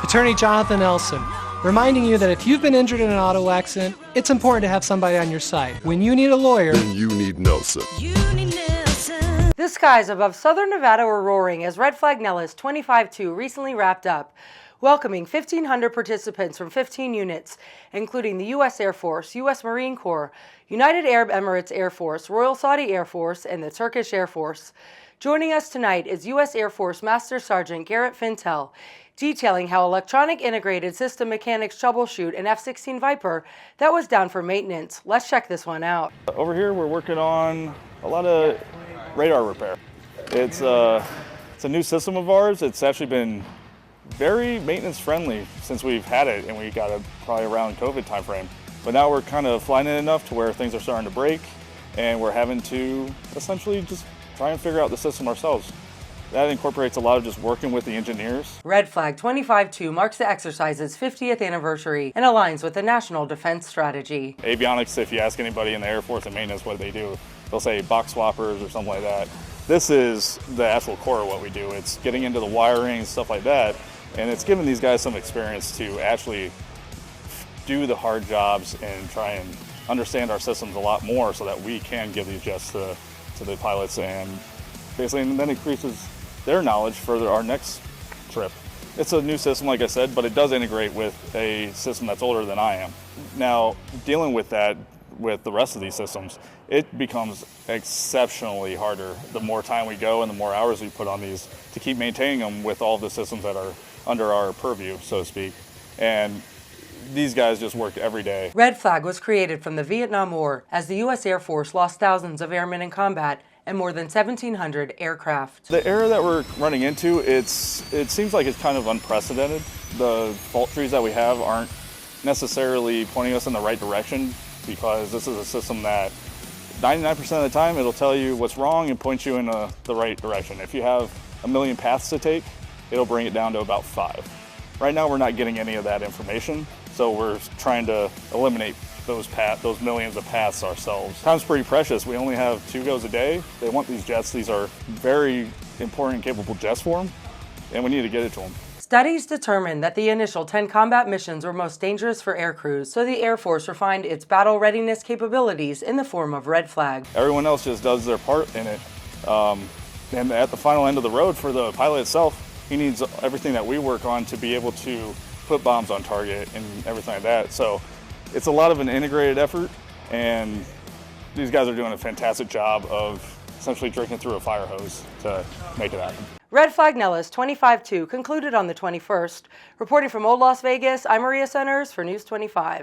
Attorney Jonathan Nelson, reminding you that if you've been injured in an auto accident, it's important to have somebody on your side. When you need a lawyer, then you need Nelson. The skies above southern Nevada were roaring as Red Flag Nellis 25-2 recently wrapped up, welcoming 1,500 participants from 15 units, including the U.S. Air Force, U.S. Marine Corps, United Arab Emirates Air Force, Royal Saudi Air Force, and the Turkish Air Force. Joining us tonight is U.S. Air Force Master Sergeant Garrett Fintel, detailing how electronic integrated system mechanics troubleshoot an F-16 Viper that was down for maintenance. Let's check this one out. Over here we're working on a lot of radar repair. It's a new system of ours. It's actually been very maintenance friendly since we've had it, and we got it probably around COVID timeframe. But now we're kind of flying it enough to where things are starting to break, and we're having to essentially just try and figure out the system ourselves. That incorporates a lot of just working with the engineers. Red Flag 25-2 marks the exercise's 50th anniversary and aligns with the National Defense Strategy. Avionics, if you ask anybody in the Air Force and maintenance what they do, they'll say box swappers or something like that. This is the actual core of what we do. It's getting into the wiring and stuff like that, and it's giving these guys some experience to actually do the hard jobs and try and understand our systems a lot more so that we can give these jets to the pilots, and basically and then increases their knowledge for our next trip. It's a new system, like I said, but it does integrate with a system that's older than I am. Now, dealing with that with the rest of these systems, it becomes exceptionally harder the more time we go and the more hours we put on these to keep maintaining them with all the systems that are under our purview, so to speak. And these guys just work every day. Red Flag was created from the Vietnam War as the U.S. Air Force lost thousands of airmen in combat and more than 1,700 aircraft. The era that we're running into, it seems like it's kind of unprecedented. The fault trees that we have aren't necessarily pointing us in the right direction, because this is a system that 99% of the time it'll tell you what's wrong and point you in the right direction. If you have a million paths to take, it'll bring it down to about 5. Right now we're not getting any of that information, so we're trying to eliminate those millions of paths ourselves. Time's pretty precious. We only have 2 goes a day. They want these jets. These are very important and capable jets for them, and we need to get it to them. Studies determined that the initial 10 combat missions were most dangerous for air crews, so the Air Force refined its battle readiness capabilities in the form of Red Flag. Everyone else just does their part in it. And at the final end of the road for the pilot itself, he needs everything that we work on to be able to put bombs on target and everything like that. So it's a lot of an integrated effort, and these guys are doing a fantastic job of essentially drinking through a fire hose to make it happen. Red Flag Nellis 25-2 concluded on the 21st. Reporting from Old Las Vegas, I'm Maria Centers for News 25.